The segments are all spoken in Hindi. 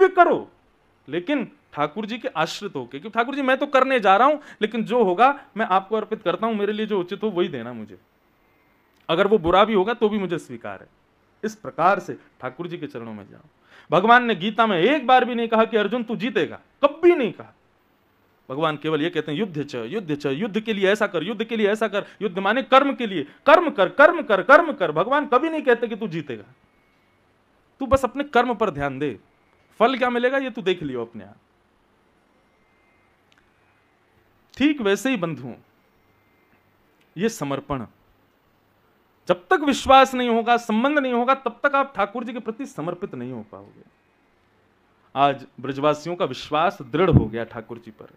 दिव्य करो, लेकिन ठाकुर जी के आश्रित होके, क्योंकि ठाकुर जी मैं तो करने जा रहा हूं, लेकिन जो होगा मैं आपको अर्पित करता हूं, मेरे लिए जो उचित हो वही देना मुझे, अगर वो बुरा भी होगा तो भी मुझे स्वीकार है। इस प्रकार से ठाकुर जी के चरणों में जाओ। भगवान ने गीता में एक बार भी नहीं कहा कि अर्जुन तू जीतेगा, कभी नहीं कहा। भगवान केवल ये कहते हैं युद्ध च, युद्ध च, युद्ध के लिए ऐसा कर, युद्ध के लिए ऐसा कर। युद्ध माने कर्म के लिए, कर्म कर, कर्म कर, कर्म कर। भगवान कभी नहीं कहते कि तू जीतेगा, तू बस अपने कर्म पर ध्यान दे, फल क्या मिलेगा ये तू देख लियो अपने आप। ठीक वैसे ही बंधुओं, ये समर्पण, जब तक विश्वास नहीं होगा, संबंध नहीं होगा, तब तक आप ठाकुर जी के प्रति समर्पित नहीं हो पाओगे। आज ब्रजवासियों का विश्वास दृढ़ हो गया ठाकुर जी पर,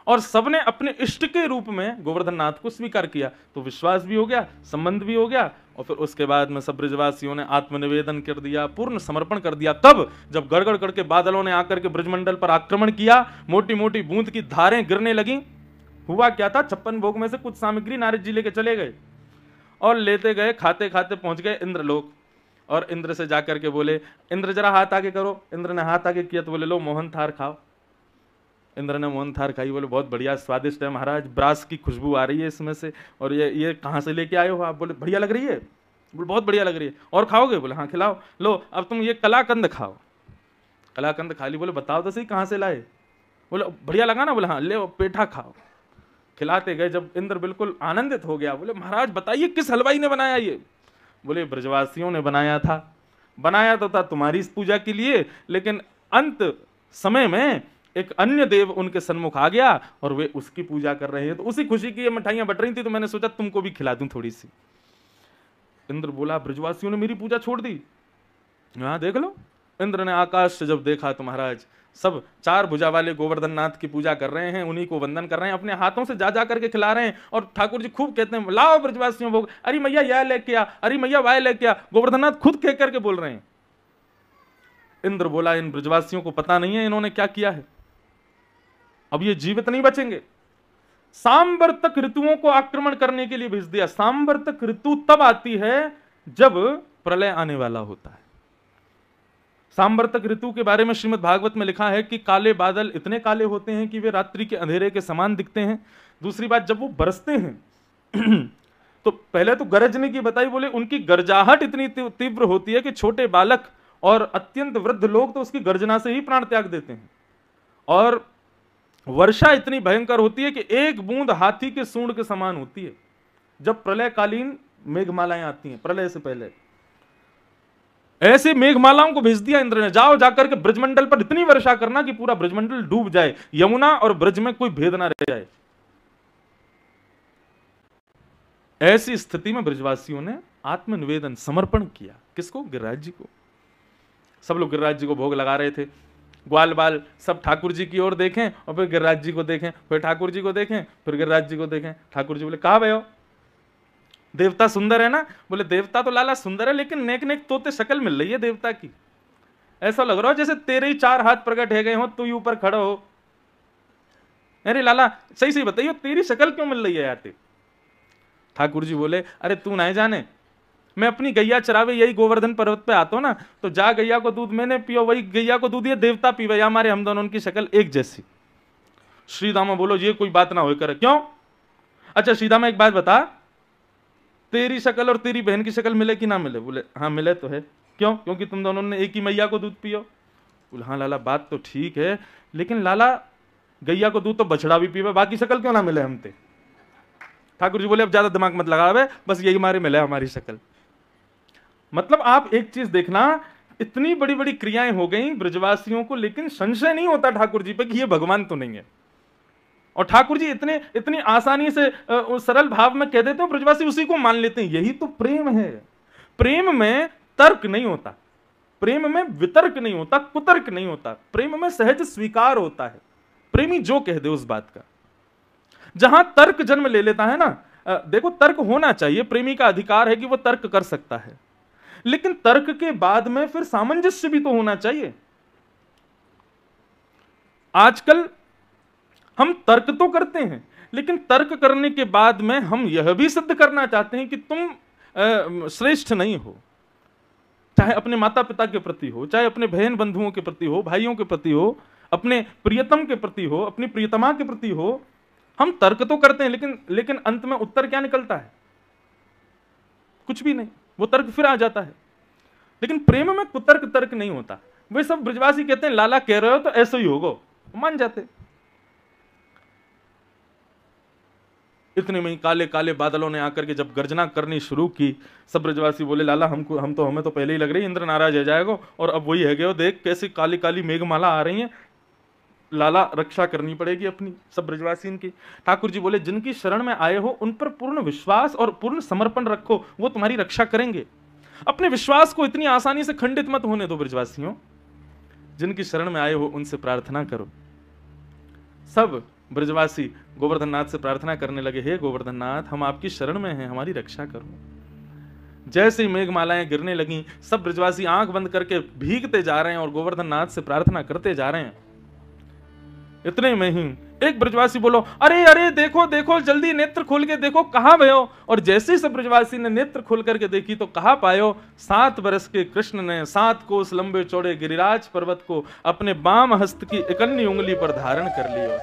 और सबने अपने इष्ट के रूप में गोवर्धन नाथ को स्वीकार किया, तो विश्वास भी हो गया, संबंध भी हो गया, और फिर उसके बाद में सब ब्रजवासियों ने आत्मनिवेदन कर दिया, पूर्ण समर्पण कर दिया। तब जब गड़गड़ करके बादलों ने आकर के ब्रजमंडल पर आक्रमण किया, मोटी मोटी बूंद की धारें गिरने लगी, हुआ क्या था, 56 भोग में से कुछ सामग्री नारद जी लेके चले गए, और लेते गए, खाते खाते पहुंच गए इंद्रलोक, और इंद्र से जाकर के बोले, इंद्र जरा हाथ आगे करो। इंद्र ने हाथ आगे किया तो बोले लो मोहन थार खाओ। इंद्र ने मोहन थार खाई, बोले बहुत बढ़िया स्वादिष्ट है महाराज, ब्रास की खुशबू आ रही है इसमें से, और ये कहाँ से लेके आए हो आप? बोले बढ़िया लग रही है। बोले बहुत बढ़िया लग रही है, और खाओगे? बोले हाँ खिलाओ। लो अब तुम ये कलाकंद खाओ। कलाकंद खा ली। बोले बताओ तो सही कहाँ से लाए? बोले बढ़िया लगा ना? बोले हाँ ले पेठा खाओ। खिलाते गए, जब इंद्र बिल्कुल आनंदित हो गया, बोले महाराज बताइए किस हलवाई ने बनाया ये? बोले ब्रजवासियों ने बनाया था। बनाया तो था तुम्हारी इस पूजा के लिए, लेकिन अंत समय में एक अन्य देव उनके सन्मुख आ गया और वे उसकी पूजा कर रहे हैं, तो उसी खुशी की ये मिठाइयां बट रही थी, तो मैंने सोचा तुमको भी खिला दूं थोड़ी सी। इंद्र बोला ब्रजवासियों ने मेरी पूजा छोड़ दी। हाँ देख लो। इंद्र ने आकाश से जब देखा तो महाराज सब 4 भुजा वाले गोवर्धन नाथ की पूजा कर रहे हैं, उन्हीं को वंदन कर रहे हैं, अपने हाथों से जा जा करके खिला रहे हैं, और ठाकुर जी खूब कहते हैं लाओ ब्रजवासियों भोग, अरे मैया यह लेके आ, अरे मैया वाह लेके आ। गोवर्धन नाथ खुद कह करके बोल रहे हैं। इंद्र बोला इन ब्रजवासियों को पता नहीं है इन्होंने क्या किया है, अब ये जीवित नहीं बचेंगे। सांवर्तक ऋतुओं को आक्रमण करने के लिए भेज दिया। सांवर्तक ऋतु तब आती है जब प्रलय आने वाला होता है। सांवर्तक ऋतु के बारे में श्रीमद् भागवत में लिखा है कि काले बादल इतने काले होते हैं कि वे रात्रि के अंधेरे के समान दिखते हैं। दूसरी बात, जब वो बरसते हैं तो पहले तो गरजने की बताई, बोले उनकी गर्जाहट इतनी तीव्र होती है कि छोटे बालक और अत्यंत वृद्ध लोग तो उसकी गर्जना से ही प्राण त्याग देते हैं। और वर्षा इतनी भयंकर होती है कि एक बूंद हाथी के सूंड के समान होती है। जब प्रलयकालीन मेघमालाएं आती हैं, प्रलय से पहले ऐसे मेघमालाओं को भेज दिया इंद्र ने, जाओ जाकर के ब्रजमंडल पर इतनी वर्षा करना कि पूरा ब्रजमंडल डूब जाए, यमुना और ब्रज में कोई भेद ना रह जाए। ऐसी स्थिति में ब्रजवासियों ने आत्मनिवेदन समर्पण किया। किसको? गिरिराज जी को। सब लोग गिरिराज जी को भोग लगा रहे थे। ग्वाल बाल सब ठाकुर जी की ओर देखें और फिर गिरिराज जी को देखें, फिर ठाकुर जी को देखें, फिर गिरिराज जी को देखें। ठाकुर जी बोले कहा भैया देवता सुंदर है ना? बोले देवता तो लाला सुंदर है, लेकिन नेक नेक तोते शक्ल मिल रही है देवता की। ऐसा लग रहा हो जैसे तेरे ही 4 हाथ प्रकट है गए हो, तू ही ऊपर खड़ा हो। अरे लाला सही सही बताइए तेरी शक्ल क्यों मिल रही है याते? ठाकुर जी बोले अरे तू ना जाने, मैं अपनी गैया चरावे यही गोवर्धन पर्वत पे आता हूं ना, तो जा गैया को दूध मैंने पियो, वही गैया को दूध ये देवता पीवे, या हमारे हम दोनों की शक्ल एक जैसी। श्रीदामा बोलो ये कोई बात ना हो करे। क्यों? अच्छा श्रीदामा एक बात बता, तेरी शक्ल और तेरी बहन की शक्ल मिले कि ना मिले? बोले हाँ मिले तो है। क्यों? क्योंकि तुम दोनों ने एक ही मैया को दूध पियो। बोले हाँ लाला बात तो ठीक है, लेकिन लाला गैया को दूध तो बछड़ा भी पीवे, बाकी शक्ल क्यों ना मिले हमते? ठाकुर जी बोले अब ज्यादा दिमाग मत लगावे, बस यही हमारे मिले हमारी शक्ल। मतलब आप एक चीज देखना, इतनी बड़ी बड़ी क्रियाएं हो गई ब्रजवासियों को, लेकिन संशय नहीं होता ठाकुर जी पे कि ये भगवान तो नहीं है। और ठाकुर जी इतनी आसानी से सरल भाव में कह देते हैं, ब्रजवासी उसी को मान लेते हैं। यही तो प्रेम है। प्रेम में तर्क नहीं होता, प्रेम में वितर्क नहीं होता, कुतर्क नहीं होता, प्रेम में सहज स्वीकार होता है। प्रेमी जो कह दे उस बात का। जहां तर्क जन्म ले लेता है ना, देखो तर्क होना चाहिए, प्रेमी का अधिकार है कि वो तर्क कर सकता है, लेकिन तर्क के बाद में फिर सामंजस्य भी तो होना चाहिए। आजकल हम तर्क तो करते हैं, लेकिन तर्क करने के बाद में हम यह भी सिद्ध करना चाहते हैं कि तुम श्रेष्ठ नहीं हो। चाहे अपने माता पिता के प्रति हो, चाहे अपने बहन बंधुओं के प्रति हो, भाइयों के प्रति हो, अपने प्रियतम के प्रति हो, अपनी प्रियतमा के प्रति हो। हम तर्क तो करते हैं, लेकिन अंत में उत्तर क्या निकलता है? कुछ भी नहीं, वो तर्क फिर आ जाता है। लेकिन प्रेम में कुतर्क तर्क नहीं होता। वे सब ब्रजवासी कहते हैं लाला कह रहे हो तो ऐसा ही होगा, मान जाते। इतने में ही काले काले बादलों ने आकर के जब गर्जना करनी शुरू की, सब ब्रजवासी बोले लाला हमें तो पहले ही लग रही है इंद्र नाराज हो जाएगा, और अब वही है गयो, देख कैसी काली काली मेघमाला आ रही है, लाला रक्षा करनी पड़ेगी अपनी। सब ब्रजवासी इनकी। ठाकुर जी बोले जिनकी शरण में आए हो उन पर पूर्ण विश्वास और पूर्ण समर्पण रखो, वो तुम्हारी रक्षा करेंगे। अपने विश्वास को इतनी आसानी से खंडित मत होने दो ब्रजवासियों। जिनकी शरण में आए हो उनसे प्रार्थना करो। सब ब्रजवासी गोवर्धन नाथ से प्रार्थना करने लगे, हे गोवर्धन नाथ, हम आपकी शरण में हैं, हमारी रक्षा करो। जैसे ही मेघमालाएं गिरने लगी, सब ब्रजवासी आंख बंद करके भीगते जा रहे हैं और गोवर्धन नाथ से प्रार्थना करते जा रहे हैं। इतने में ही एक ब्रजवासी बोलो, अरे अरे देखो देखो, जल्दी नेत्र खोल के देखो, कहां भयो। और जैसे ही सब ब्रजवासी ने नेत्र खोल करके देखी तो कहां पायो, 7 वर्ष के कृष्ण ने 7 कोस लंबे चौड़े गिरिराज पर्वत को अपने बाम हस्त की इकन्नी उंगली पर धारण कर लिया,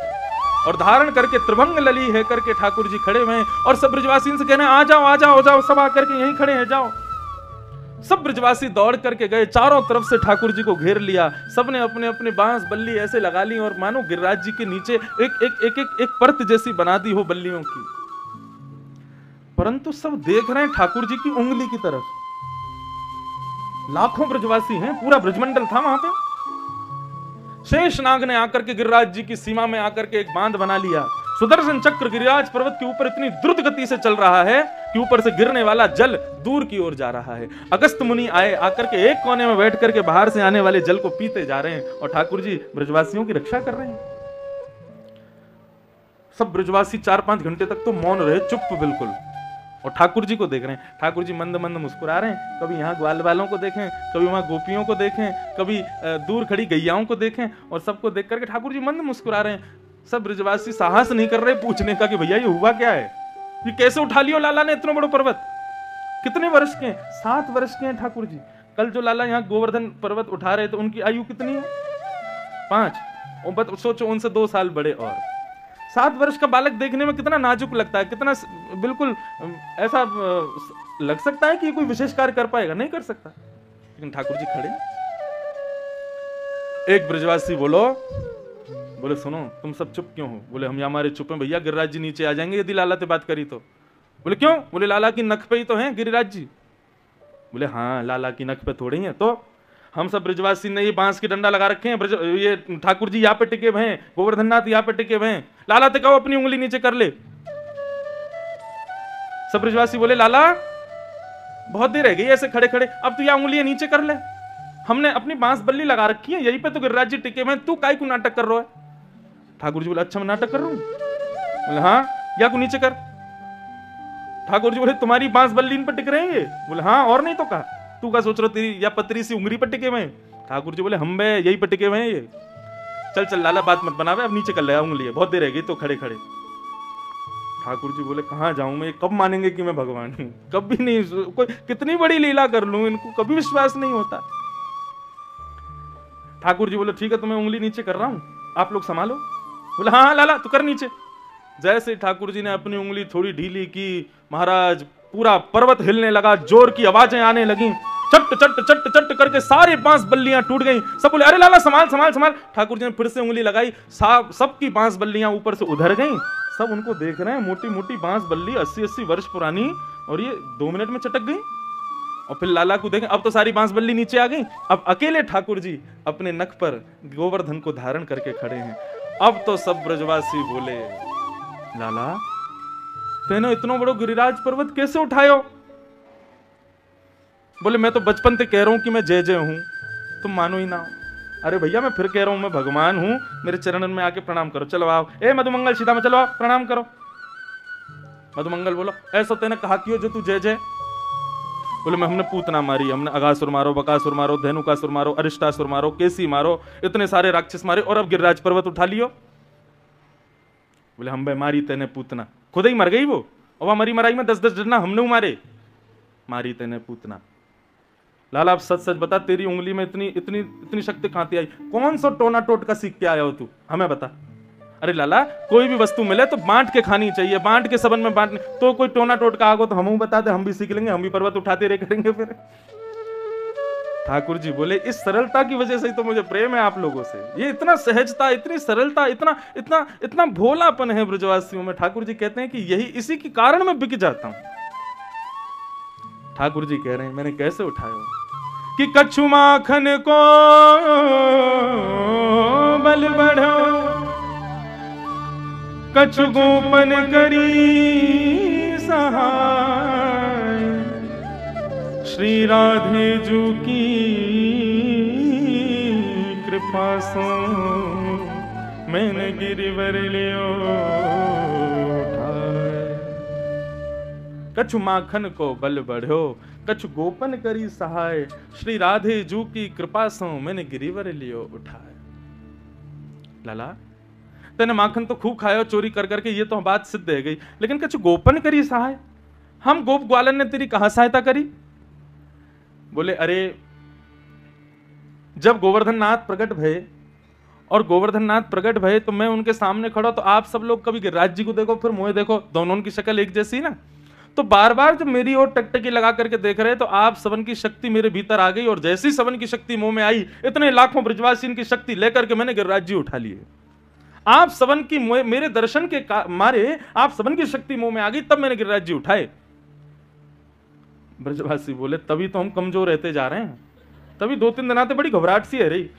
और धारण करके त्रिभंग लली है करके ठाकुर जी खड़े हुए हैं। और सब ब्रजवासी इनसे कहने आ जाओ आ जाओ आ जाओ, सब आकर के यहीं खड़े हैं, जाओ। सब ब्रजवासी दौड़ करके गए, चारों तरफ से ठाकुर जी को घेर लिया। सबने अपने अपने बांस बल्ली ऐसे लगा ली और मानो गिरिराज जी के नीचे एक परत जैसी बना दी हो बल्लियों की। परंतु सब देख रहे हैं ठाकुर जी की उंगली की तरफ। लाखों ब्रजवासी हैं, पूरा ब्रजमंडल था वहां पे। शेषनाग ने आकर के गिरिराज जी की सीमा में आकर के एक बांध बना लिया। सुदर्शन चक्र गिरिराज पर्वत के ऊपर इतनी द्रुत गति से चल रहा है कि ऊपर से गिरने वाला जल दूर की ओर जा रहा है। अगस्त मुनि आए, आकर के एक कोने में बैठ करके बाहर से आने वाले जल को पीते जा रहे हैं, और ठाकुर जी ब्रजवासियों की रक्षा कर रहे हैं। सब ब्रजवासी 4-5 घंटे तक तो मौन रहे, चुप बिल्कुल, और ठाकुर जी को देख रहे हैं। ठाकुर जी मंद मंद मुस्कुरा रहे हैं, कभी यहाँ ग्वाल वालों को देखें, कभी वहां गोपियों को देखें, कभी दूर खड़ी गैयाओं को देखें, और सबको देख करके ठाकुर जी मंद मुस्कुरा रहे हैं। सब ब्रजवासी साहस नहीं कर रहे पूछने का कि भैया ये हुआ क्या है, ये कैसे उठा लियो लाला ने इतना बड़ा पर्वत। कितने वर्ष के हैं? 7 वर्ष के हैं ठाकुर जी। कल जो लाला यहाँ गोवर्धन पर्वत उठा रहे थे उनकी आयु कितनी है? 5। सोचो उनसे 2 साल बड़े। और 7 वर्ष का बालक देखने में कितना नाजुक लगता है, कितना बिल्कुल ऐसा लग सकता है कि कोई विशेष कार्य कर पाएगा, नहीं कर सकता। लेकिन ठाकुर जी खड़े। एक ब्रजवासी बोले सुनो तुम सब चुप क्यों हो? बोले हम हमारे चुप हैं भैया, गिरिराज जी नीचे आ जाएंगे यदि लाला से बात करी तो। बोले क्यों? बोले लाला की नख पे ही तो हैं गिरिराज जी। बोले हाँ लाला की नख पे थोड़े ही है। तो हम सब ब्रजवासी ने ये बांस की डंडा लगा रखे हैं, ये ठाकुर जी यहाँ पे टिके हुए हैं, गोवर्धन नाथ यहाँ पे टिके हुए हैं, लाला ते कहो अपनी उंगली नीचे कर ले। सब ब्रजवासी बोले लाला बहुत देर रह गई ऐसे खड़े खड़े, अब तू यहाँ उंगलियां नीचे कर ले, हमने अपनी बांस बल्ली लगा रखी है, यहीं पे तो गिरिराज जी टिके हुए हैं, तू काहे को नाटक कर रहा है? ठाकुर जी बोले अच्छा मैं नाटक कर रहा हूं? बोले हाँ, या को नीचे कर। ठाकुर जी बोले तुम्हारी बांस बल्ली इन पर टिक रहे हैं ये? बोले हाँ, और नहीं तो कहा, तू क्या सोच रहा तेरी या पतरी सी उंगली पर टिके हुए हैं? ठाकुर जी बोले हम बे यही पर टिके हुए हैं ये। चल चल लाला बात मत बनावे, अब नीचे कर ले उंगली, बहुत देर रह गई तो खड़े खड़े। ठाकुर जी बोले कहां जाऊं मैं, कब मानेंगे कि मैं भगवान हूं? कभी नहीं, कोई कितनी बड़ी लीला कर लूं इनको कभी विश्वास नहीं होता। ठाकुर जी बोले ठीक है तो मैं उंगली नीचे कर रहा हूं, आप लोग संभालो। बोले हाँ लाला तू कर नीचे। जैसे ठाकुर जी ने अपनी उंगली थोड़ी ढीली की, महाराज पूरा पर्वत हिलने लगा, जोर की आवाजें आने लगी, चट चट चट चट करके सारी बांस बल्लियां टूट गई। सब बोले अरे लाला संभाल संभाल संभाल। ठाकुर जी ने फिर से उंगली लगाई, सबकी बांस बल्लियां ऊपर से उधर गई। सब उनको देख रहे हैं, मोटी मोटी बांस बल्ली 80-80 वर्ष पुरानी, और ये 2 मिनट में चटक गई। और फिर लाला को देखें, अब तो सारी बांस बल्ली नीचे आ गई, अब अकेले ठाकुर जी अपने नख पर गोवर्धन को धारण करके खड़े हैं। अब तो सब ब्रजवासी बोले लाला तेने इतना बड़ा गिरिराज पर्वत कैसे उठायो? बोले मैं तो बचपन से कह रहा हूं कि मैं जय जय हूं, तुम मानो ही ना हो। अरे भैया मैं फिर कह रहा हूं मैं भगवान हूं, मेरे चरणन में आके प्रणाम करो। चलो आओ, ए मधुमंगल सीता में चलो आओ प्रणाम करो। मधुमंगल बोलो ऐसा तेने कहा क्यों जो तू जय जय? बोले मैं हमने पूतना मारी, हमने अगासुर मारो, बकासुर मारो, धेनुकासुर मारो, अरिष्टासुर मारो, केसी मारो, इतने सारे राक्षस मारे, और अब गिरिराज पर्वत उठा लियो। बोले हम भाई मारी तेने पूतना, खुद ही मर गई वो, और वहां मरी मराई में 10-10 डरना हमने मारे, मारी तेने पूतना। लाला आप सच सच बता, तेरी उंगली में इतनी इतनी इतनी शक्ति कहां से आई? कौन सा टोना टोट का सीख के आया हो तू, हमें बता। अरे लाला, कोई भी वस्तु मिले तो बांट के खानी चाहिए, बांट के सबन में बांटने। तो कोई टोना टोट का आगो तो हम बता दे, हम भी सीख लेंगे, हम भी पर्वत उठाते रहे करेंगे फिर। ठाकुर जी बोले, इस सरलता की वजह से ही तो मुझे प्रेम है आप लोगों से। ये इतना सहजता, इतनी सरलता, इतना इतना इतना भोलापन है ब्रजवासियों में। ठाकुर जी कहते हैं कि यही इसी के कारण मैं बिक जाता हूं। ठाकुर जी कह रहे हैं, मैंने कैसे उठाया कि कछु माखन को बल बढ़ो, कछु गोपन करी सहाय, श्री राधे जू की कृपा सो मैंने गिरिवर लियो उठाए। कछु माखन को बल बढ़ो, कछु गोपन करी सहाय, श्री राधे जू की कृपा सो मैंने गिरिवर लियो उठाए। लाला, तेने माखन तो खूब खाया चोरी कर करके, ये तो बात सिद्ध है गई, लेकिन कछु गोपन करी सहाय, हम गोप ग्वालन ने तेरी कहां सहायता करी? बोले, अरे जब गोवर्धन नाथ प्रकट भये और गोवर्धन नाथ प्रकट भये तो मैं उनके सामने खड़ा, तो आप सब लोग कभी गिरिराज जी को देखो फिर मुझे देखो, दोनों की शक्ल एक जैसी ना, तो बार बार जब मेरी ओर टकटकी लगा करके देख रहे तो आप सबन की शक्ति मेरे भीतर आ गई, और जैसी सबन की शक्ति मुंह में आई, इतने लाखों ब्रजवासी की शक्ति लेकर के मैंने गिरिराज जी उठा लिए। आप सबन की मेरे दर्शन के मारे आप सबन की शक्ति मुंह में आ गई, तब मैंने गिरिराज जी उठाए। ब्रजवासी बोले, तभी तो हम कमजोर रहते जा रहे हैं, तभी 2-3 दिन आते बड़ी घबराहट सी है रही।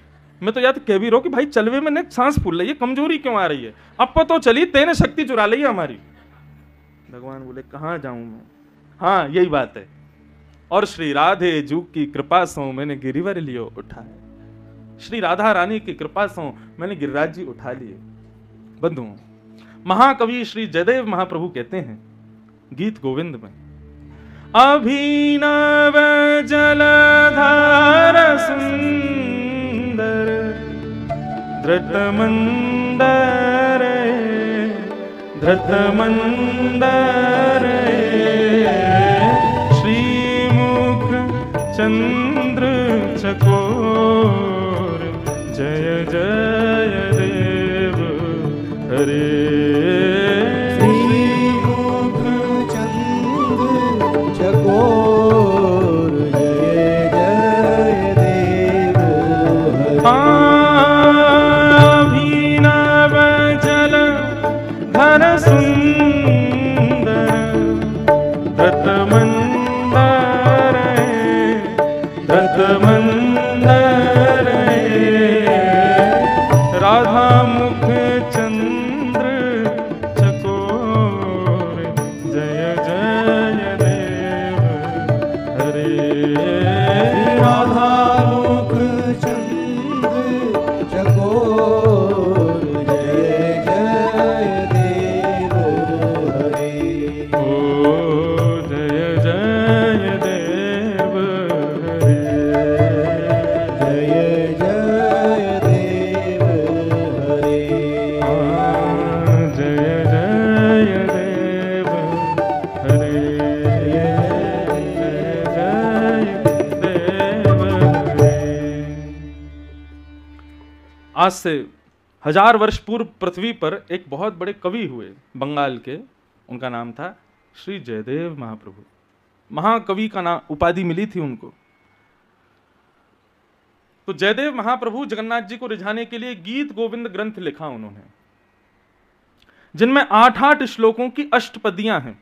मैं तो याद कह भी रहा हूं कि भाई चलवे में सांस फूल रही है, कमजोरी क्यों आ रही है? अब तो चली, तेने शक्ति चुरा ली है हमारी। भगवान बोले, कहां जाऊं मैं? हाँ, यही बात है। और श्री राधे जू की कृपा सो मैंने गिरिवर लियो उठाए, श्री राधा रानी की कृपा सो मैंने गिरिराज जी उठा लिए। बंधुओं, महाकवि श्री जयदेव महाप्रभु कहते हैं गीत गोविंद में, अभिनव जलधार सुंदर धृत मंदर धृत मंदर, श्रीमुख चंद्र चकोर, जय जय देव हरे। श्रीमुख चंद्र चकोर, जय जय देव हरे। अभिनव जल धर सुंदर धृत मंदर धृत मंदर, राधा मुख चंद्र चकोर, जय जय देव हरे। राधा मुख चंद्र चकोर, जय जय देव हरे। ओ जय जय देव हरे, जय जय देव हरे। जय जय देव हरे, जय जय देव हरे। आज से 1000 वर्ष पूर्व पृथ्वी पर एक बहुत बड़े कवि हुए बंगाल के, उनका नाम था श्री जयदेव महाप्रभु। महाकवि का नाम उपाधि मिली थी उनको। तो जयदेव महाप्रभु जगन्नाथ जी को रिझाने के लिए गीत गोविंद ग्रंथ लिखा उन्होंने, जिनमें 8-8 श्लोकों की अष्टपदियां हैं।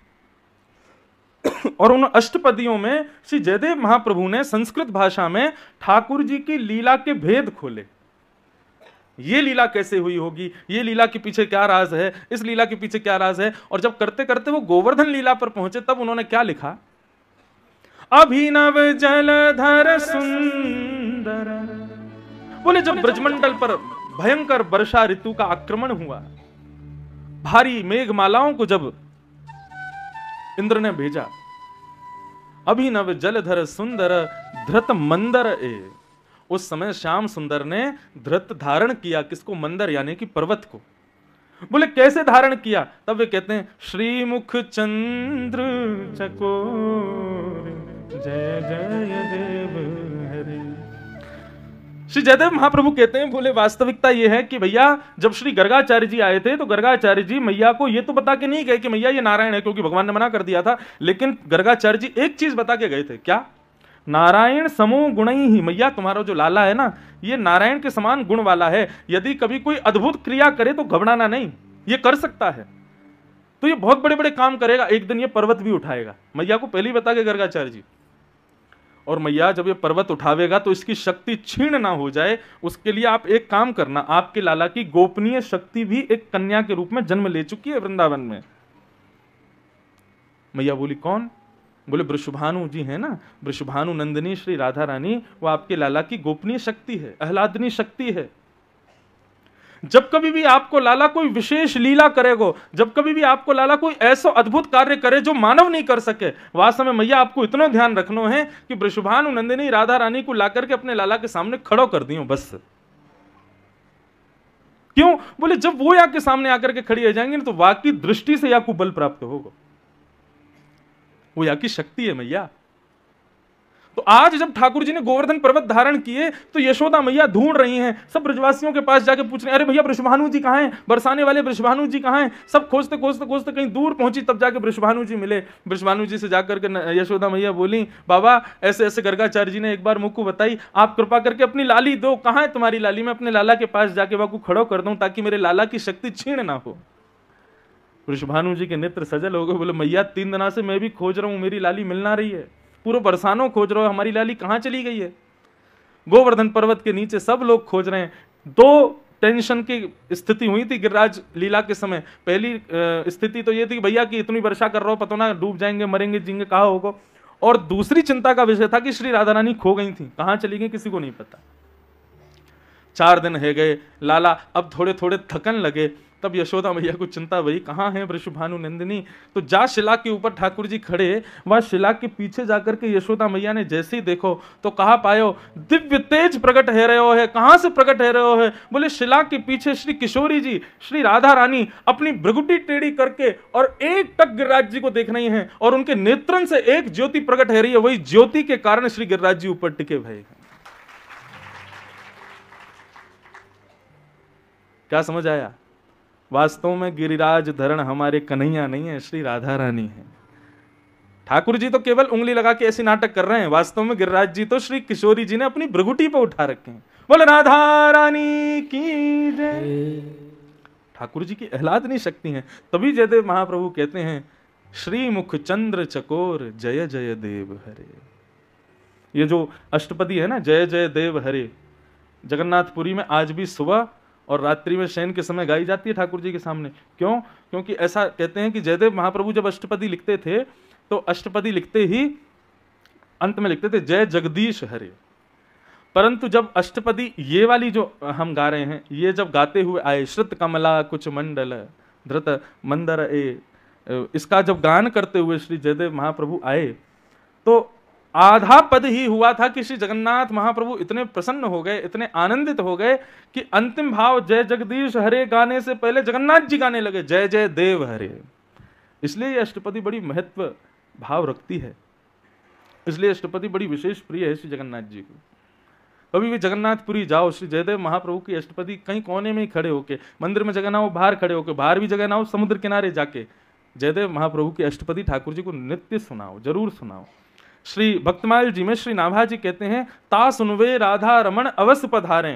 और उन अष्टपदियों में श्री जयदेव महाप्रभु ने संस्कृत भाषा में ठाकुर जी की लीला के भेद खोले। ये लीला कैसे हुई होगी, ये लीला के पीछे क्या राज है, इस लीला के पीछे क्या राज है। और जब करते करते वो गोवर्धन लीला पर पहुंचे, तब उन्होंने क्या लिखा, अभिनव जलधर सुंदर। बोले, जब ब्रजमंडल पर भयंकर वर्षा ऋतु का आक्रमण हुआ, भारी मेघमालाओं को जब इंद्र ने भेजा, अभिनव जलधर सुंदर धृत मंदर ए, उस समय श्याम सुंदर ने धृत धारण किया, किसको? मंदर यानी कि पर्वत को। बोले, कैसे धारण किया? तब वे कहते हैं, श्रीमुख चंद्र चकोर, जय जय देव श्री जयदेव महाप्रभु कहते हैं, बोले वास्तविकता यह है कि भैया जब श्री गर्गाचार्य जी आए थे तो गर्गाचार्य जी मैया को यह तो बता के नहीं गए कि मैया ये नारायण है, क्योंकि भगवान ने मना कर दिया था, लेकिन गर्गाचार्य जी एक चीज बता के गए थे, क्या? नारायण समो गुणई ही, मैया तुम्हारा जो लाला है ना ये नारायण के समान गुण वाला है, यदि कभी कोई अद्भुत क्रिया करे तो घबराना नहीं, ये कर सकता है, तो ये बहुत बड़े बड़े काम करेगा, एक दिन ये पर्वत भी उठाएगा। मैया को पहले ही बता के गर्गाचार्य जी, और मैया जब ये पर्वत उठावेगा तो इसकी शक्ति छीण ना हो जाए, उसके लिए आप एक काम करना, आपके लाला की गोपनीय शक्ति भी एक कन्या के रूप में जन्म ले चुकी है वृंदावन में। मैया बोली कौन? बोले वृषभानु जी है ना, वृषभानु नंदिनी श्री राधा रानी, वो आपके लाला की गोपनीय शक्ति है, आह्लादनी शक्ति है। जब कभी भी आपको लाला कोई विशेष लीला करेगो, जब कभी भी आपको लाला कोई ऐसा अद्भुत कार्य करे जो मानव नहीं कर सके, वास्तव में मैया आपको इतना ध्यान रखना है कि वृषभानु नंदिनी राधा रानी को लाकर के अपने लाला के सामने खड़ो कर दियो बस। क्यों? बोले जब वो या के सामने आकर के खड़ी हो जाएंगे ना तो वाकई दृष्टि से या को बल प्राप्त होगा, वो या की शक्ति है मैया। तो आज जब ठाकुर जी ने गोवर्धन पर्वत धारण किए तो यशोदा मैया ढूंढ रही हैं, सब ब्रजवासियों के पास जाके पूछ रहे हैं, अरे भैया वृषभानु जी कहाँ हैं, बरसाने वाले वृषभानु जी कहाँ हैं? सब खोजते खोजते खोजते कहीं दूर पहुंची, तब जाके वृषभानु जी मिले। वृषभानु जी से जाकर के यशोदा मैया बोली, बाबा ऐसे ऐसे गर्गाचार्य जी ने एक बार मुझको बताई, आप कृपा करके अपनी लाली दो, कहाँ है तुम्हारी लाली? मैं अपने लाला के पास जाके वाकू खड़ो कर दूं ताकि मेरे लाला की शक्ति छीण ना हो। वृषभानु जी के नेत्र सजल हो गए, बोले मैया 3 दिनों से मैं भी खोज रहा हूं, मेरी लाली मिल ना रही है, पूरे बरसानों खोज रहे हो, हमारी लाली कहां चली गई है? गोवर्धन पर्वत के नीचे सब लोग खोज रहे हैं। 2 टेंशन की स्थिति हुई थी गिरिराज लीला के समय। पहली स्थिति तो ये थी भैया कि इतनी वर्षा कर रहा हो, पता ना डूब जाएंगे, मरेंगे, जिंगे, कहा होगा। और दूसरी चिंता का विषय था कि श्री राधा रानी खो गई थी, कहां चली गई किसी को नहीं पता। 4 दिन है गए, लाला अब थोड़े थोड़े थकन लगे, तब यशोदा मैया को चिंता भई कहाँ है वृषभानु नंदिनी? तो जा शिला के ऊपर ठाकुर जी खड़े, वह शिला के पीछे जाकर के यशोदा मैया ने जैसे ही देखो तो कहा पायो दिव्य तेज प्रकट है रहे हो है। कहां से प्रकट है रहे हो है? बोले शिला के पीछे श्री किशोरी जी, श्री राधा रानी अपनी भ्रुकुटी टेढ़ी करके और एक टक गिरिराज जी को देख रही हैं, और उनके नेत्रन से एक ज्योति प्रकट है रही है, वही ज्योति के कारण श्री गिरिराज जी ऊपर टिके भय। क्या समझ आया? वास्तव में गिरिराज धरण हमारे कन्हैया नहीं है, श्री राधा रानी है। ठाकुर जी तो केवल उंगली लगा के ऐसे नाटक कर रहे हैं, वास्तव में गिरिराज जी तो श्री किशोरी जी ने अपनी भ्रुकुटी पर उठा रखे हैं। बोले राधा रानी की जय। ठाकुर जी की आह्लादनी शक्ति है। तभी जयदेव महाप्रभु कहते हैं श्री मुख चंद्र चकोर जय जय देव हरे। ये जो अष्टपदी है ना, जय जय देव हरे, जगन्नाथपुरी में आज भी सुबह और रात्रि में शयन के समय गाई जाती है ठाकुर जी के सामने। क्यों? क्योंकि ऐसा कहते हैं कि जयदेव महाप्रभु जब अष्टपदी लिखते थे तो अष्टपदी लिखते ही अंत में लिखते थे जय जगदीश हरे। परंतु जब अष्टपदी ये वाली जो हम गा रहे हैं, ये जब गाते हुए आए, श्रुत कमला कुछ मंडल धृत मंदर इसका जब गान करते हुए श्री जयदेव महाप्रभु आए तो आधा पद ही हुआ था कि श्री जगन्नाथ महाप्रभु इतने प्रसन्न हो गए, इतने आनंदित हो गए कि अंतिम भाव जय जगदीश हरे गाने से पहले जगन्नाथ जी गाने लगे जय जय देव हरे। इसलिए ये अष्टपदी बड़ी महत्व भाव रखती है, इसलिए अष्टपदी बड़ी विशेष प्रिय है श्री जगन्नाथ जी को। कभी भी जगन्नाथपुरी जाओ, श्री जयदेव महाप्रभु की अष्टपदी कहीं कोने में ही खड़े होके, मंदिर में जगह ना हो बाहर खड़े होके, बाहर भी जगह ना हो समुद्र किनारे जाके जयदेव महाप्रभु की अष्टपदी ठाकुर जी को नित्य सुनाओ, जरूर सुनाओ। श्री भक्तमाल जी में श्री नाभा जी कहते हैं ता सुनवे राधा रमण अवश्य पधारे।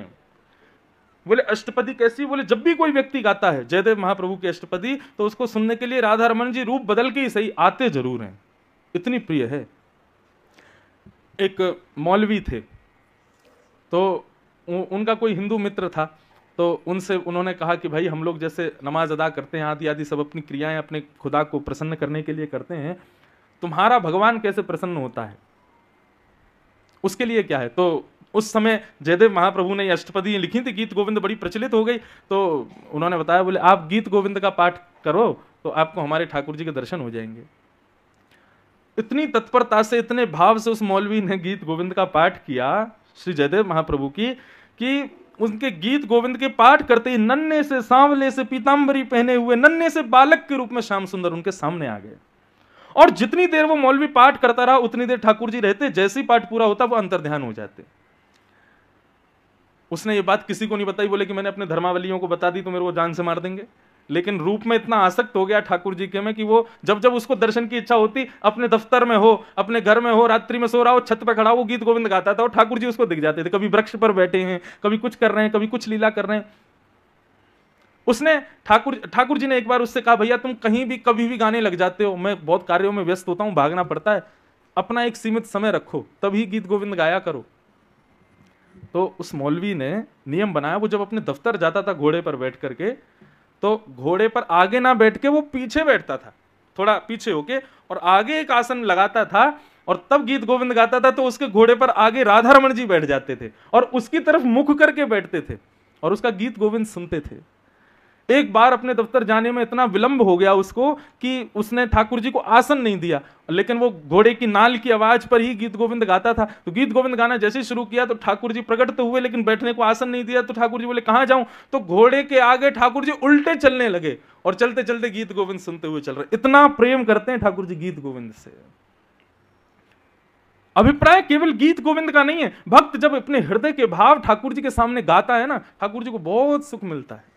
बोले अष्टपदी कैसी? बोले जब भी कोई व्यक्ति गाता है जयदेव महाप्रभु की अष्टपदी तो उसको सुनने के लिए राधा रमण जी रूप बदल के ही सही आते जरूर हैं, इतनी प्रिय है। एक मौलवी थे तो उनका कोई हिंदू मित्र था, तो उनसे उन्होंने कहा कि भाई हम लोग जैसे नमाज अदा करते हैं, आदि आदि सब अपनी क्रियाएं अपने खुदा को प्रसन्न करने के लिए करते हैं, तुम्हारा भगवान कैसे प्रसन्न होता है, उसके लिए क्या है? तो उस समय जयदेव महाप्रभु ने ये अष्टपदी लिखी थी, गीत गोविंद बड़ी प्रचलित हो गई, तो उन्होंने बताया बोले आप गीत गोविंद का पाठ करो तो आपको हमारे ठाकुर जी के दर्शन हो जाएंगे। इतनी तत्परता से, इतने भाव से उस मौलवी ने गीत गोविंद का पाठ किया श्री जयदेव महाप्रभु की कि उनके गीत गोविंद के पाठ करते ही नन्हे से सांवले से पीतांबरी पहने हुए नन्हे से बालक के रूप में श्याम सुंदर उनके सामने आ गए। और जितनी देर वो मौलवी पाठ करता रहा उतनी देर ठाकुर जी रहते, जैसे ही पाठ पूरा होता वो अंतर्ध्यान हो जाते। उसने ये बात किसी को नहीं बताई, बोले कि मैंने अपने धर्मावलियों को बता दी तो मेरे को जान से मार देंगे। लेकिन रूप में इतना आसक्त हो गया ठाकुर जी के में कि वो जब जब उसको दर्शन की इच्छा होती, अपने दफ्तर में हो, अपने घर में हो, रात्रि में सो रहा हो, छत पे खड़ा हो, गीत गोविंद गाता था और ठाकुर जी उसको दिख जाते थे। कभी वृक्ष पर बैठे हैं, कभी कुछ कर रहे हैं, कभी कुछ लीला कर रहे हैं। उसने ठाकुर जी ने एक बार उससे कहा, भैया तुम कहीं भी कभी भी गाने लग जाते हो, मैं बहुत कार्यों में व्यस्त होता हूं, भागना पड़ता है, अपना एक सीमित समय रखो, तभी गीत गोविंद गाया करो। तो उस मौलवी ने नियम बनाया, वो जब अपने दफ्तर जाता था घोड़े पर बैठ करके, तो घोड़े पर आगे ना बैठ के वो पीछे बैठता था, थोड़ा पीछे होके, और आगे एक आसन लगाता था और तब गीत गोविंद गाता था। तो उसके घोड़े पर आगे राधा रमन जी बैठ जाते थे और उसकी तरफ मुख करके बैठते थे और उसका गीत गोविंद सुनते थे। एक बार अपने दफ्तर जाने में इतना विलंब हो गया उसको कि उसने ठाकुर जी को आसन नहीं दिया, लेकिन वो घोड़े की नाल की आवाज पर ही गीत गोविंद गाता था। तो गीत गोविंद गाना जैसे ही शुरू किया तो ठाकुर जी प्रकट तो हुए, लेकिन बैठने को आसन नहीं दिया। तो ठाकुर जी बोले कहां जाऊं? तो घोड़े के आगे ठाकुर जी उल्टे चलने लगे और चलते चलते गीत गोविंद सुनते हुए चल रहे। इतना प्रेम करते हैं ठाकुर जी गीत गोविंद से। अभिप्राय केवल गीत गोविंद का नहीं है, भक्त जब अपने हृदय के भाव ठाकुर जी के सामने गाता है ना, ठाकुर जी को बहुत सुख मिलता है।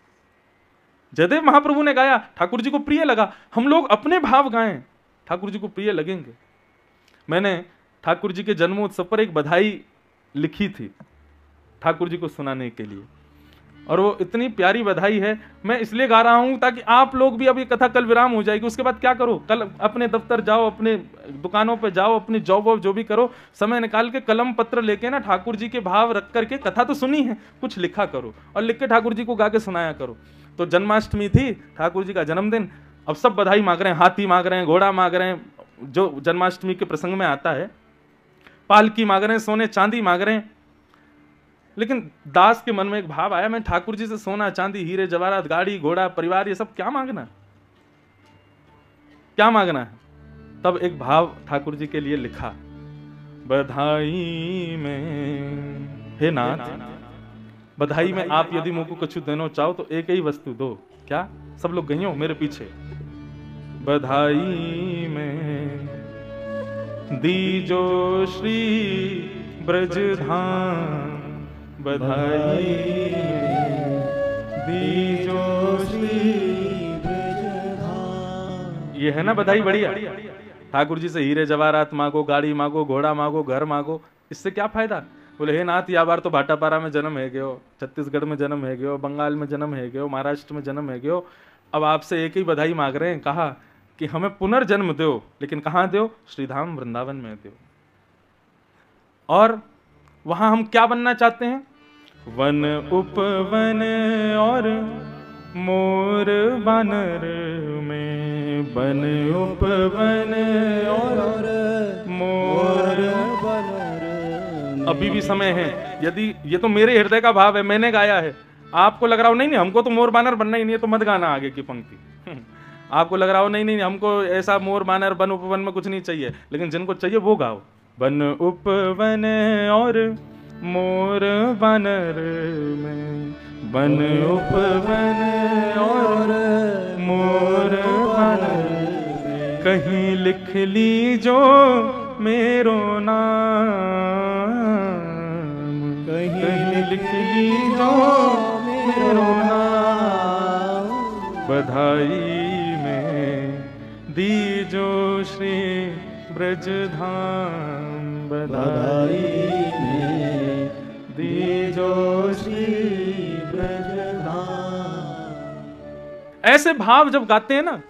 जयदेव महाप्रभु ने गाया, ठाकुर जी को प्रिय लगा। हम लोग अपने भाव गाएं, ठाकुर जी को प्रिय लगेंगे। मैंने ठाकुर जी के जन्मोत्सव पर एक बधाई लिखी थी ठाकुर जी को सुनाने के लिए, और वो इतनी प्यारी बधाई है, मैं इसलिए गा रहा हूं ताकि आप लोग भी, अब ये कथा कल विराम हो जाएगी, उसके बाद क्या करो, कल अपने दफ्तर जाओ, अपने दुकानों पे जाओ, अपनी जॉब वॉब जो भी करो, समय निकाल के कलम पत्र लेके ना ठाकुर जी के भाव रख करके, कथा तो सुनी है, कुछ लिखा करो और लिख के ठाकुर जी को गा के सुनाया करो। तो जन्माष्टमी थी, ठाकुर जी का जन्मदिन, अब सब बधाई मांग रहे हैं, हाथी मांग रहे हैं, घोड़ा मांग रहे हैं, जो जन्माष्टमी के प्रसंग में आता है, पालकी मांग रहे हैं, सोने चांदी मांग रहे हैं। लेकिन दास के मन में एक भाव आया, मैं ठाकुर जी से सोना चांदी हीरे जवाहरात गाड़ी घोड़ा परिवार ये सब क्या मांगना, क्या मांगना है? तब एक भाव ठाकुर जी के लिए लिखा, बधाई में हे नाथ, बधाई में आप यदि मुझको कुछ देना चाहो तो एक ही वस्तु दो। क्या? सब लोग गई हो मेरे पीछे। बधाई में दीजो श्री ब्रजधाम, बधाई में दीजो श्री ब्रजधाम। ये है ना बधाई बढ़िया? ठाकुर जी से हीरे जवाहरात मांगो, गाड़ी मांगो, घोड़ा मांगो, घर मांगो, इससे क्या फायदा? बोले हे नाथ, या बार तो भाटापारा में जन्म है गयो, छत्तीसगढ़ में जन्म है गयो, बंगाल में जन्म है गयो, महाराष्ट्र में जन्म है गयो, अब आपसे एक ही बधाई मांग रहे हैं, कहा कि हमें पुनर्जन्म दो, लेकिन कहां दो? श्रीधाम वृंदावन में दो। और वहां हम क्या बनना चाहते हैं? वन उपवन और मोर बानर में, वन उपवन और मोर बानर। अभी भी समय है, यदि ये तो मेरे हृदय का भाव है, मैंने गाया है, आपको लग रहा हो नहीं नहीं हमको तो मोर बानर बनना ही नहीं है, तो मत गाना आगे की पंक्ति। आपको लग रहा हो नहीं नहीं हमको ऐसा मोर बानर वन उपवन में कुछ नहीं चाहिए, लेकिन जिनको चाहिए वो गाओ, वन उपवन और मोर बानर में, वन उपवन और मोर बानर में, कहीं लिख लीजो मेरो नाम, कहीं लिख लीजो मेरो नाम, बधाई में दीजो श्री ब्रजधाम, बधाई में दीजो श्री ब्रजधाम। ऐसे भाव जब गाते हैं ना,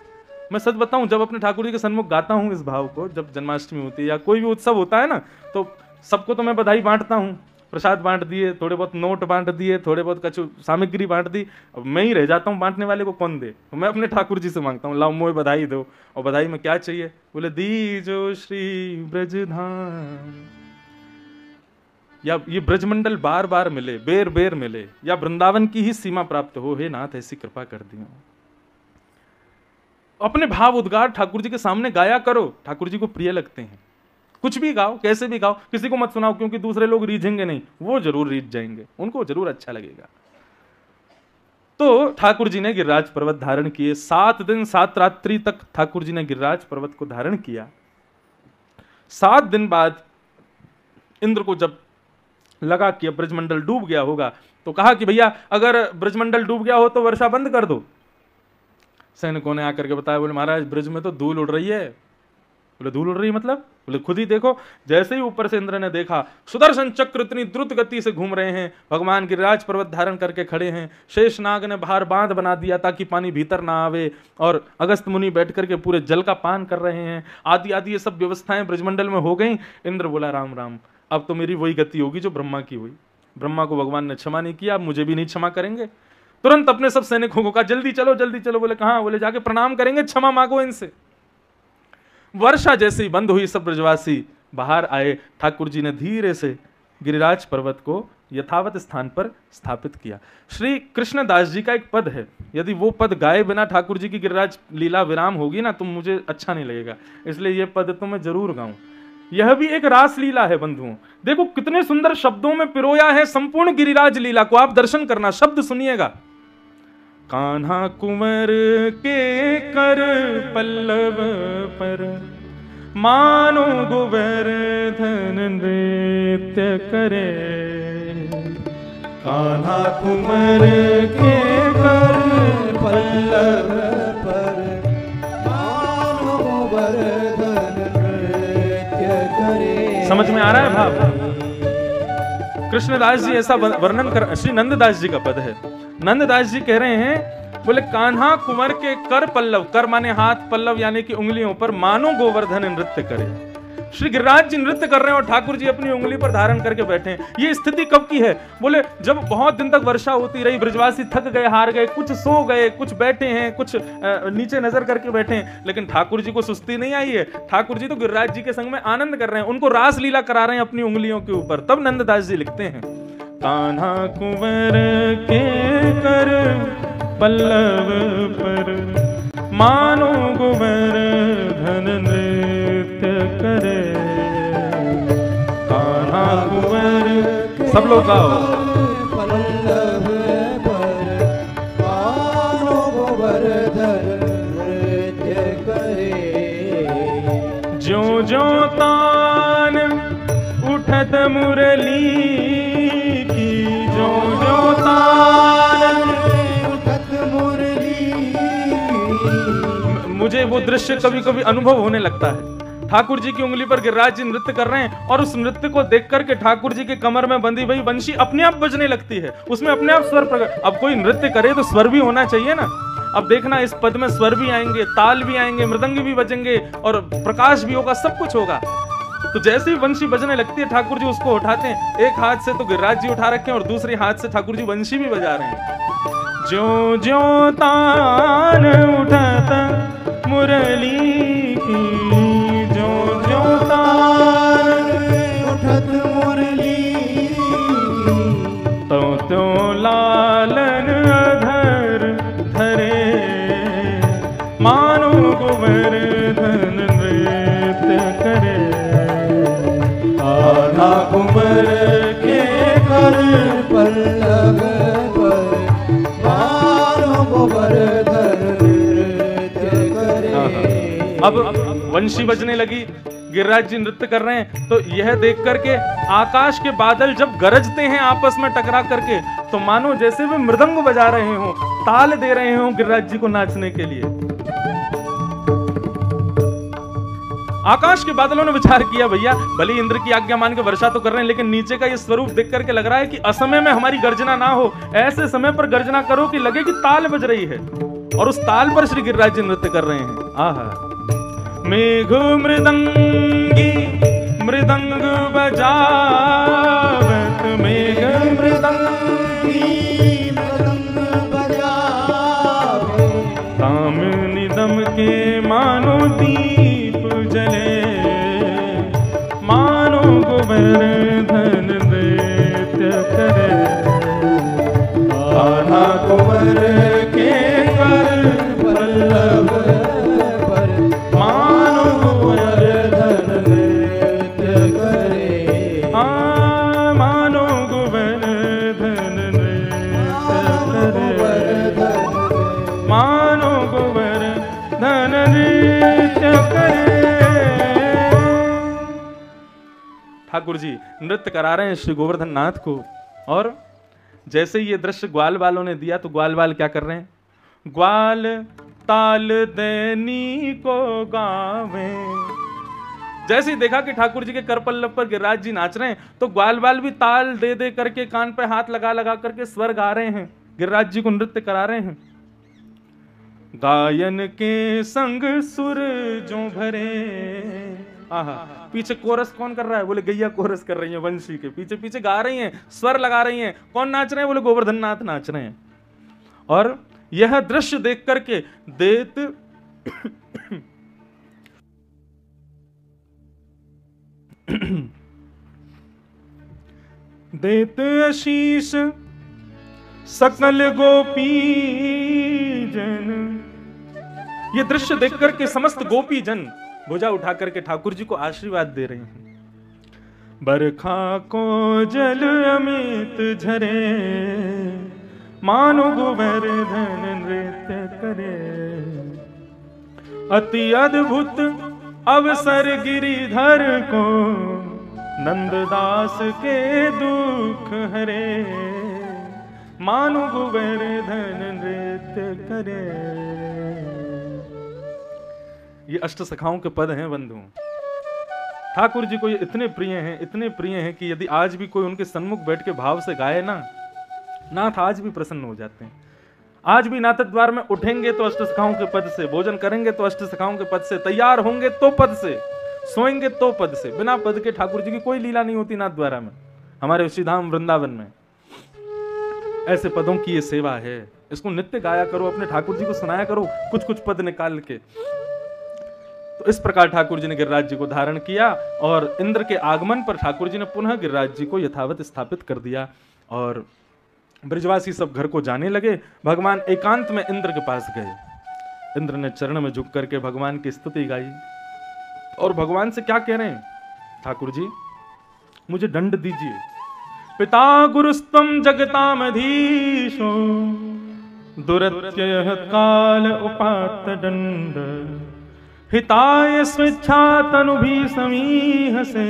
मैं सच बताऊं, जब अपने ठाकुर जी के सन्मुख गाता हूं इस भाव को, जब जन्माष्टमी होती है या कोई भी उत्सव होता है ना, तो सबको तो मैं बधाई बांटता हूं, प्रसाद बांट दिए, थोड़े बहुत नोट बांट दिए, थोड़े बहुत कछु सामग्री बांट दी, अब मैं ही रह जाता हूं, बांटने वाले को कौन दे? तो मैं अपने ठाकुर जी से मांगता हूं, लाओ मोए बधाई दो। और बधाई में क्या चाहिए? बोले दीजो श्री ब्रजधाम, या ये ब्रजमंडल बार बार मिले, बेर बेर मिले, या वृंदावन की ही सीमा प्राप्त हो, हे नाथ ऐसी कृपा कर दियो। अपने भाव उद्गार ठाकुर जी के सामने गाया करो, ठाकुर जी को प्रिय लगते हैं। कुछ भी गाओ, कैसे भी गाओ, किसी को मत सुनाओ, क्योंकि दूसरे लोग रीझेंगे नहीं, वो जरूर रीझ जाएंगे, उनको जरूर अच्छा लगेगा। तो ठाकुर जी ने गिरिराज पर्वत धारण किए, 7 दिन 7 रात्रि तक ठाकुर जी ने गिरिराज पर्वत को धारण किया। 7 दिन बाद इंद्र को जब लगा कि ब्रजमंडल डूब गया होगा, तो कहा कि भैया अगर ब्रजमंडल डूब गया हो तो वर्षा बंद कर दो। सैनिकों ने आकर के बताया, बोले महाराज ब्रज में तो धूल उड़ रही है। बोले धूल उड़ रही मतलब? बोले खुद ही देखो। जैसे ही ऊपर से इंद्र ने देखा, सुदर्शन चक्र इतनी द्रुत गति से घूम रहे हैं, भगवान गिरिराज पर्वत धारण करके खड़े हैं, शेषनाग ने बाहर बांध बना दिया ताकि पानी भीतर ना आवे, और अगस्त मुनि बैठ करके पूरे जल का पान कर रहे हैं, आदि आदि ये सब व्यवस्थाएं ब्रजमंडल में हो गई। इंद्र बोला राम राम, अब तो मेरी वही गति होगी जो ब्रह्मा की हुई। ब्रह्मा को भगवान ने क्षमा नहीं किया, अब मुझे भी नहीं क्षमा करेंगे। तुरंत अपने सब सैनिकों को कहा जल्दी चलो जल्दी चलो। बोले कहां? बोले जाके प्रणाम करेंगे, क्षमा मांगो इनसे। वर्षा जैसे ही बंद हुई, सब ब्रजवासी बाहर आए। ठाकुर जी ने धीरे से गिरिराज पर्वत को यथावत स्थान पर स्थापित किया। श्री कृष्णदास जी का एक पद है, यदि वो पद गाए बिना ठाकुर जी की गिरिराज लीला विराम होगी ना तो मुझे अच्छा नहीं लगेगा, इसलिए ये पद तो मैं जरूर गाऊं। यह भी एक रास लीला है बंधुओं। देखो कितने सुंदर शब्दों में पिरोया है संपूर्ण गिरिराज लीला को। आप दर्शन करना, शब्द सुनिएगा। कान्हा कुंवर के कर पल्लव पर मानो गोवर्धन नृत्य करे। कान्हा कुंवर के कर पल्लव पर मानो गोवर्धन नृत्य करे। समझ में आ रहा है भाव? कृष्णदास जी ऐसा वर्णन कर, श्री नंददास जी का पद है। नंददास जी कह रहे हैं, बोले कान्हा कुंवर के कर पल्लव, कर माने हाथ, पल्लव यानी कि उंगलियों पर, मानो गोवर्धन नृत्य करे। श्री गिरिराज जी नृत्य कर रहे हैं और ठाकुर जी अपनी उंगली पर धारण करके बैठे हैं। ये स्थिति कब की है? बोले जब बहुत दिन तक वर्षा होती रही, ब्रजवासी थक गए, हार गए, कुछ सो गए, कुछ बैठे हैं, कुछ नीचे नजर करके बैठे हैं, लेकिन ठाकुर जी को सुस्ती नहीं आई है। ठाकुर जी तो गिरिराज जी के संग में आनंद कर रहे हैं, उनको रास लीला करा रहे हैं अपनी उंगलियों के ऊपर। तब नंददास जी लिखते हैं, कान्हा कुंवर के कर पल्लव पर मानो गोवर्धन नृत्य करे। कान्हा कुंवर, सब लोग गाओ। पल्लव पर मानो गोवर्धन नृत्य करे। ज्यों ज्यों तान उठत मुरली की, ज्यों ज्यों तान उठत मुरली की। मुझे वो दृश्य कभी कभी अनुभव होने लगता है। ठाकुर जी की उंगली पर गिरिराज जी नृत्य कर रहे हैं और उस नृत्य को देख करके ठाकुर जी के कमर में बंधी हुई बंशी अपने आप बजने लगती है, उसमें अपने आप स्वर प्रकट। अब कोई नृत्य करे तो स्वर भी होना चाहिए ना। अब देखना इस पद में स्वर भी आएंगे, ताल भी आएंगे, मृदंग भी बजेंगे और प्रकाश भी होगा, सब कुछ होगा। तो जैसे ही वंशी बजने लगती है, ठाकुर जी उसको उठाते हैं। एक हाथ से तो गिरिराज जी उठा रखे हैं और दूसरे हाथ से ठाकुर जी वंशी भी बजा रहे हैं। ज्यों ज्यों तान उठत मुरली की, ज्यों ज्यों तान उठत मुरली की। त्यों लालन अधर धरे मानो गोवर्धन नृत्य करे। कान्हा कुंवर के कर पल्लव पर मानो गोवर्धन नृत्य करे। अब वंशी बजने लगी, गिरिराज जी नृत्य कर रहे हैं, तो यह देख करके आकाश के बादल जब गरजते हैं आपस में टकरा करके, तो मानो जैसे वे मृदंग बजा रहे हो, ताल दे रहे हो गिरिराज जी को नाचने के लिए। आकाश के बादलों ने विचार किया, भैया भले इंद्र की आज्ञा मान के वर्षा तो कर रहे हैं, लेकिन नीचे का ये स्वरूप देख करके लग रहा है कि असमय में हमारी गर्जना ना हो, ऐसे समय पर गर्जना करो कि लगे कि ताल बज रही है। और उस ताल पर श्री गिरिराज जी नृत्य कर रहे हैं। आहा, मेघ मृदंगी मृदंग बजावत, मेघ मृदंगी मृदंग बजावे। ताम निदम के मानो दीप जले, मानो गोवर्धन नृत्य करे। कान्हा कुंवर के कर पल्लव पर मानो गोवर्धन नृत्य करे। मानो गोवर्धन नृत्य करे, मानो गोवर्धन नृत्य करे। ठाकुर जी नृत्य करा रहे हैं श्री गोवर्धन नाथ को, और जैसे ये दृश्य ग्वाल वालों ने दिया तो ग्वाल वाल क्या कर रहे हैं? ग्वाल ताल दैनी को गावे। जैसे ही देखा कि ठाकुर जी के कर पल्लव पर गिरिराज जी नाच रहे हैं तो ग्वाल वाल भी ताल दे दे करके, कान पे हाथ लगा लगा करके स्वर गा रहे हैं, गिरिराज जी को नृत्य करा रहे हैं। गायन के संग सुर जो भरे। आहा, पीछे कोरस कौन कर रहा है? बोले गैया कोरस कर रही है, वंशी के पीछे पीछे गा रही हैं, स्वर लगा रही हैं। कौन नाच रहे हैं? बोले गोवर्धन नाथ नाच रहे हैं। और यह दृश्य देख करके देत आशीष सकल गोपी जन। ये दृश्य देख करके समस्त गोपी जन भुजा उठा करके ठाकुर जी को आशीर्वाद दे रहे हैं। बरखा को जल अमित झरे, मानो गोवर्धन नृत्य करे। अति अद्भुत अवसर गिरिधर को, नंददास के दुख हरे। मानो गोवर्धन नृत्य करे। ये अष्ट सखाओं के पद हैं बंधु। ठाकुर जी को ये इतने प्रिय हैं, इतने प्रिय हैं कि यदि आज भी कोई उनके सन्मुख बैठ के भाव से गाए ना, नाथ आज भी प्रसन्न हो जाते हैं। आज भी नाथ द्वार में उठेंगे तो अष्ट सखाओं के पद से, भोजन करेंगे तो अष्ट सखाओं के पद से, तैयार होंगे तो पद से, सोएंगे तो पद से। बिना पद के ठाकुर जी की कोई लीला नहीं होती नाथ द्वारा में, हमारे श्रीधाम वृंदावन में। ऐसे पदों की ये सेवा है, इसको नित्य गाया करो, अपने ठाकुर जी को सुनाया करो कुछ कुछ पद निकाल के। तो इस प्रकार ठाकुर जी ने गिरिराज जी को धारण किया और इंद्र के आगमन पर ठाकुर जी ने पुनः गिरिराज जी को यथावत स्थापित कर दिया और ब्रजवासी सब घर को जाने लगे। भगवान एकांत में इंद्र के पास गए। इंद्र ने चरण में झुक करके भगवान की स्तुति गाई और भगवान से क्या कह रहे हैं? ठाकुर जी मुझे दंड दीजिए। पिता गुरुस्तम जगतामधीशो, दुरत्ययः काल उपात्त दंड। हिताय स्वेच्छा तनुभि समीहसे,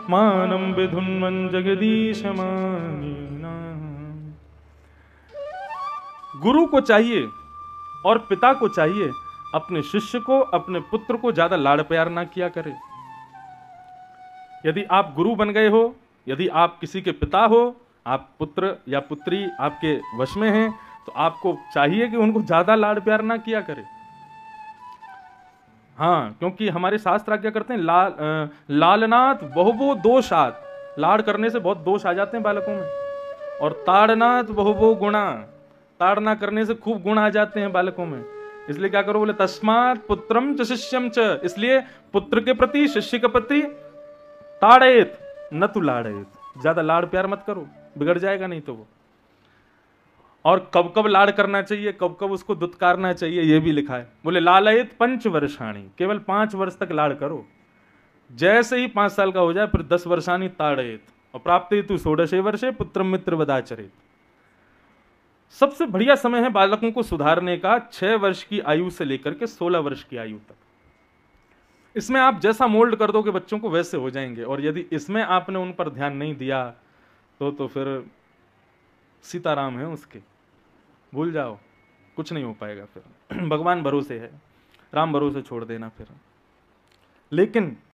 मानं विधुन्वन् जगदीश मानिना। गुरु को चाहिए और पिता को चाहिए अपने शिष्य को, अपने पुत्र को ज्यादा लाड़ प्यार ना किया करे। यदि आप गुरु बन गए हो, यदि आप किसी के पिता हो, आप पुत्र या पुत्री आपके वश में हैं, तो आपको चाहिए कि उनको ज्यादा लाड़ प्यार ना किया करे। हाँ, क्योंकि हमारे शास्त्र क्या करते हैं? लालनाथ बहुबो दोषात, लाड़ करने से बहुत दोष आ जाते हैं बालकों में। और ताड़नाथ बहुबो गुणा, ताड़ना करने से खूब गुण आ जाते हैं बालकों में। इसलिए क्या करो? बोले तस्मात् पुत्रम च शिष्यम च, इसलिए पुत्र के प्रति, शिष्य के प्रति ताड़ेत न तु लाड़ेत, ज्यादा लाड़ प्यार मत करो, बिगड़ जाएगा नहीं तो वो। और कब कब लाड़ करना चाहिए, कब कब उसको दुत्कारना चाहिए, ये भी लिखा है। बोले लालयत 5 वर्षाणी, केवल 5 वर्ष तक लाड़ करो। जैसे ही 5 साल का हो जाए फिर 10 वर्षाणी ताड़यत, और प्राप्त तु 16 वर्षे पुत्र मित्र वदाचरित। सबसे बढ़िया समय है बालकों को सुधारने का 6 वर्ष की आयु से लेकर के 16 वर्ष की आयु तक। इसमें आप जैसा मोल्ड कर दोगे बच्चों को वैसे हो जाएंगे। और यदि इसमें आपने उन पर ध्यान नहीं दिया तो फिर सीताराम है उसके, भूल जाओ, कुछ नहीं हो पाएगा फिर। भगवान भरोसे है, राम भरोसे छोड़ देना फिर। लेकिन